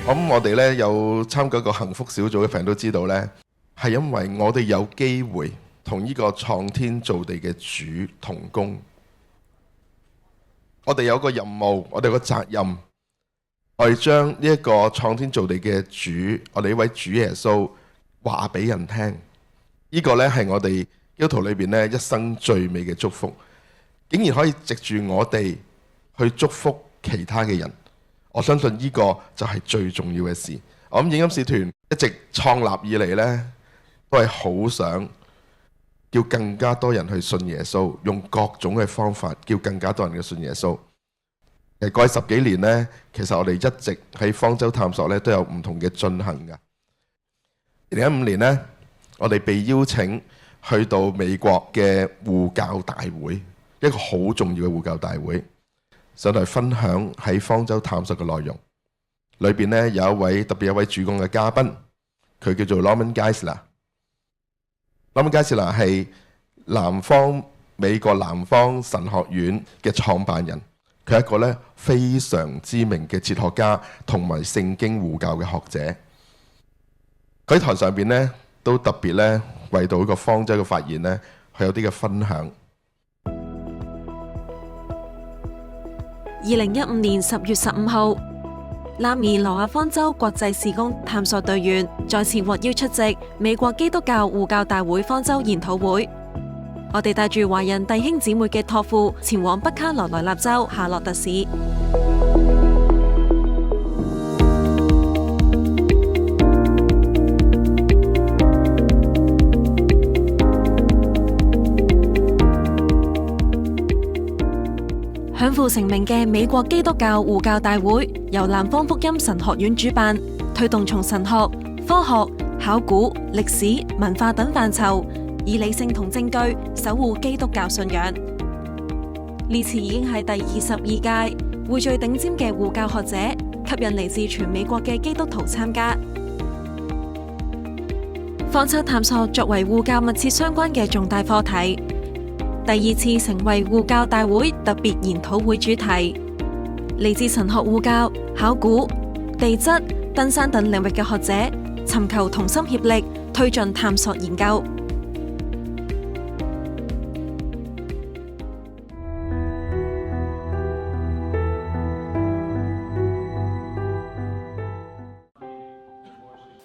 咁我哋咧有參加過幸福小組嘅朋友都知道咧，係因為我哋有機會同呢個創天造地嘅主同工。我哋有個任務，我哋有個責任，我哋將呢一個創天造地嘅主，我哋呢位主耶穌話俾人聽。呢個咧係我哋基督徒裏邊咧一生最美嘅祝福，竟然可以藉住我哋去祝福其他嘅人。我相信呢個就係最重要嘅事。我諗影音使團一直創立以嚟呢，都係好想叫更加多人去信耶穌，用各種嘅方法叫更加多人去信耶穌。過去10幾年呢，其實我哋一直喺方舟探索呢都有唔同嘅進行㗎。2015年呢，我哋被邀請去到美國嘅護教大會，一個好重要嘅護教大會。上台分享喺方舟探索嘅內容，裏邊咧有特別一位主講嘅嘉賓，佢叫做羅曼佳士拿。羅曼佳士拿係美國南方神學院嘅創辦人，佢係一個咧非常知名嘅哲學家同埋聖經護教嘅學者。佢喺台上邊咧都特別咧為到呢個方舟嘅發現咧，佢有啲嘅分享。2015年10月15號，南怡挪亞方舟國際事工探索隊員再次獲邀出席美國基督教護教大會方舟研討會。我哋帶住華人弟兄姊妹嘅託付，前往北卡羅來納州夏洛特市。享負盛名嘅美國基督教護教大會由南方福音神學院主辦，推動從神學、科學、考古、歷史、文化等範疇，以理性同證據守護基督教信仰。呢次已經係第22屆，匯聚頂尖嘅護教學者，吸引嚟自全美國嘅基督徒參加。方舟探索作為護教密切相關嘅重大課題，第2次成為護教大會特別研討會主題，嚟自神學護教、考古、地質、登山等領域嘅學者，尋求同心協力，推進探索研究。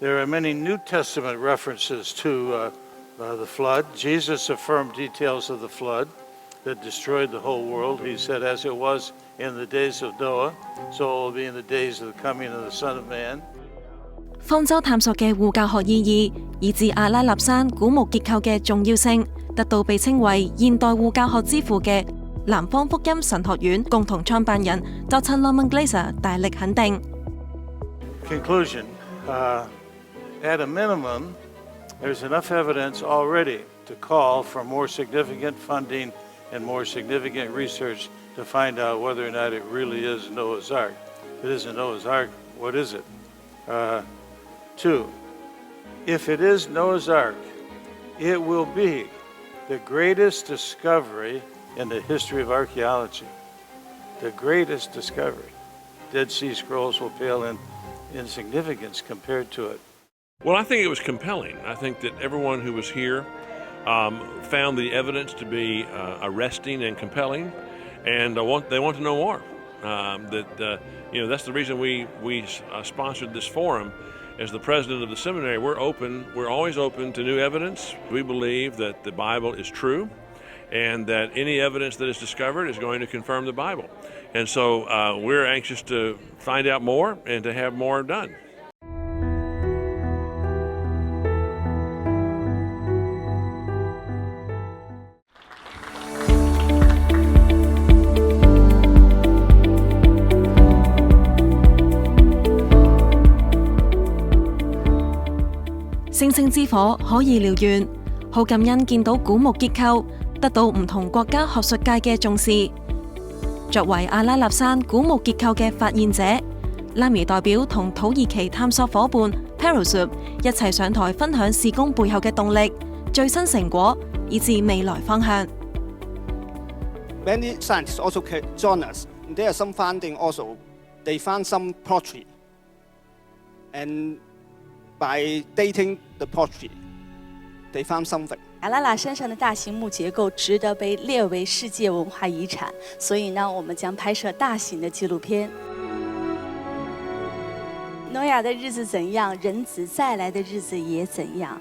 There are many New Testament references to the flood. Jesus affirmed details of the flood that destroyed the whole world. He said, as it was in the days of Noah, so it will be in the days of the coming of the Son of Man. 方舟探索嘅護教學意義，以至阿拉納山古墓結構嘅重要性，得到被稱為現代護教學之父嘅南方福音神學院共同創辦人 Dr. Norman Glaser 大力肯定。Conclusion, at a minimum, there's enough evidence already to call for more significant funding and more significant research to find out whether or not it really is Noah's Ark. If it isn't Noah's Ark, what is it? 2, if it is Noah's Ark, it will be the greatest discovery in the history of archaeology. The greatest discovery. Dead Sea Scrolls will pale in significance compared to it. Well, I think it was compelling. I think that everyone who was here found the evidence to be arresting and compelling, and they want to know more. That's the reason we sponsored this forum. As the president of the seminary, we're always open to new evidence. We believe that the Bible is true, and that any evidence that is discovered is going to confirm the Bible. And so we're anxious to find out more and to have more done. 星星之火可以燎原，好感恩見到古墓結構得到唔同國家學術界嘅重視。作為阿拉納山古墓結構嘅發現者，拉米代表同土耳其探索伙伴 Perusup 一齊上台分享事工背後嘅動力、最新成果以至未來方向。Many scientists also join us. There are some finding also. They found some pottery And by dating the pottery, they found something. 亚拉拉山上的大型木结构值得被列为世界文化遗产，所以呢，我们将拍摄大型的纪录片。挪亚的日子怎样，人子再来的日子也怎样。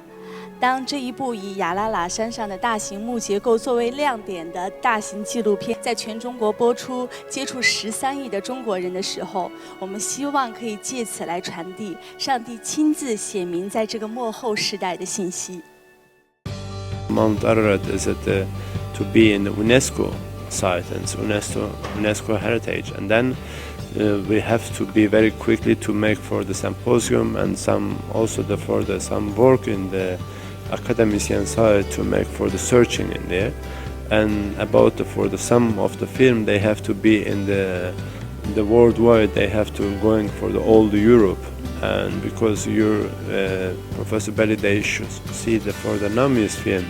当这一部以亚拉拉山上的大型木结构作为亮点的大型纪录片在全中国播出，接触13亿的中国人的时候，我们希望可以借此来传递上帝亲自显明在这个末后时代的信息。Mount Ararat is to be in the UNESCO site and UNESCO heritage, and then we have to be very quickly to make for the symposium and some work in the academician side to make for the searching in there, and for some of the film they have to be in the worldwide, they have to going for the all Europe. And because Professor Belly, they should see for the Namis film,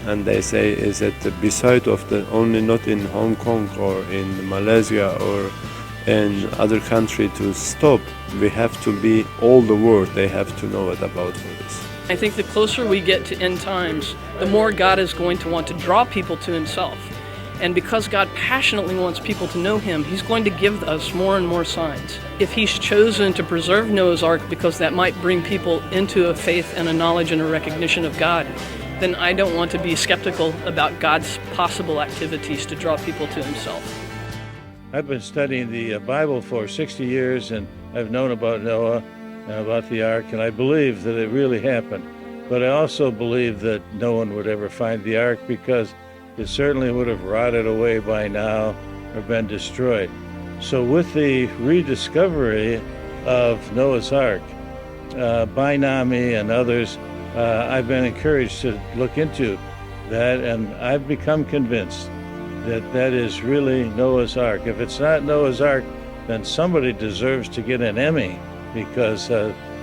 and they say is that beside of the only not in Hong Kong or in Malaysia or in other country to stop, we have to be all the world. They have to know it about for this. I think the closer we get to end times, the more God is going to want to draw people to Himself. And because God passionately wants people to know Him, He's going to give us more and more signs. If He's chosen to preserve Noah's Ark because that might bring people into a faith and a knowledge and a recognition of God, then I don't want to be skeptical about God's possible activities to draw people to Himself. I've been studying the Bible for 60 years, and I've known about Noah and about the ark, and I believe that it really happened. But I also believe that no one would ever find the ark because it certainly would have rotted away by now or been destroyed. So with the rediscovery of Noah's Ark by NAMI and others, I've been encouraged to look into that, and I've become convinced that that is really Noah's Ark. If it's not Noah's Ark, then somebody deserves to get an Emmy because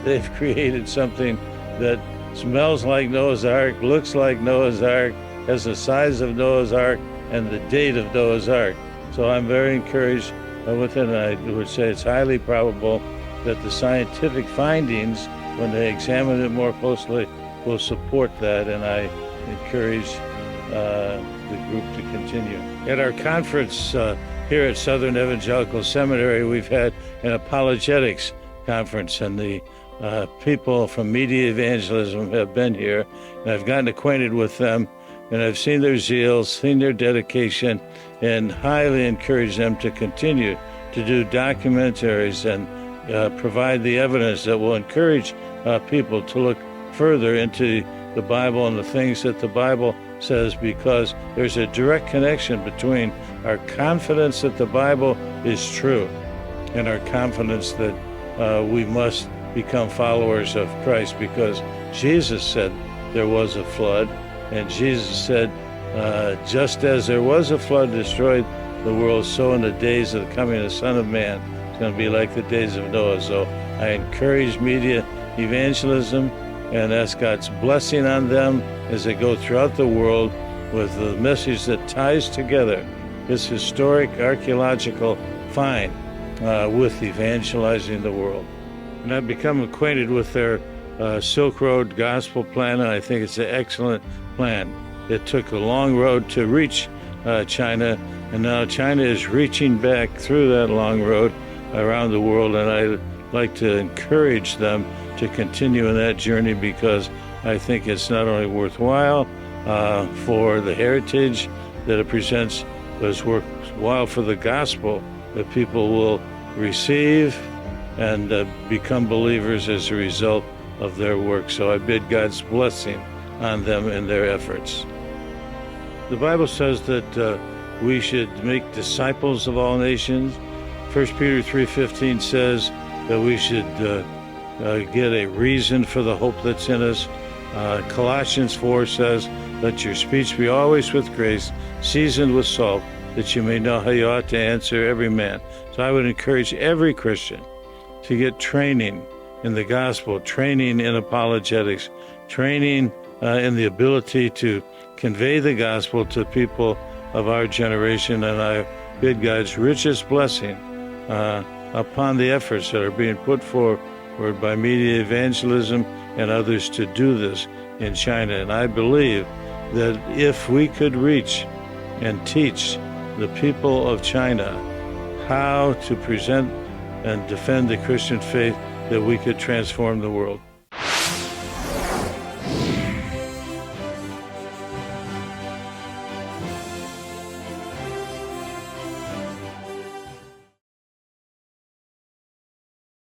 they've created something that smells like Noah's Ark, looks like Noah's Ark, has the size of Noah's Ark and the date of Noah's Ark. So I'm very encouraged with it, and I would say it's highly probable that the scientific findings, when they examine it more closely, will support that, and I encourage the group to continue. At our conference here at Southern Evangelical Seminary, we've had an apologetics conference, and the people from media evangelism have been here, and I've gotten acquainted with them, and I've seen their zeal, seen their dedication, and highly encourage them to continue to do documentaries and provide the evidence that will encourage people to look further into the Bible and the things that the Bible says, because there's a direct connection between our confidence that the Bible is true and our confidence that we must become followers of Christ, because Jesus said there was a flood, and Jesus said, just as there was a flood destroyed the world, so in the days of the coming of the Son of Man, it's going to be like the days of Noah. So I encourage media evangelism and ask God's blessing on them as they go throughout the world with the message that ties together this historic archaeological find with evangelizing the world. And I've become acquainted with their Silk Road Gospel plan, and I think it's an excellent plan. It took a long road to reach China, and now China is reaching back through that long road around the world, and I'd like to encourage them to continue in that journey, because I think it's not only worthwhile for the heritage that it presents, but it's worthwhile for the gospel that people will receive and become believers as a result of their work. So I bid God's blessing on them in their efforts. The Bible says that we should make disciples of all nations. 1 Peter 3:15 says that we should get a reason for the hope that's in us. Colossians 4 says, let your speech be always with grace, seasoned with salt, that you may know how you ought to answer every man. So I would encourage every Christian to get training in the gospel, training in apologetics, training in the ability to convey the gospel to people of our generation. And I bid God's richest blessing upon the efforts that are being put forth or by media evangelism and others to do this in China. And I believe that if we could reach and teach the people of China how to present and defend the Christian faith, that we could transform the world.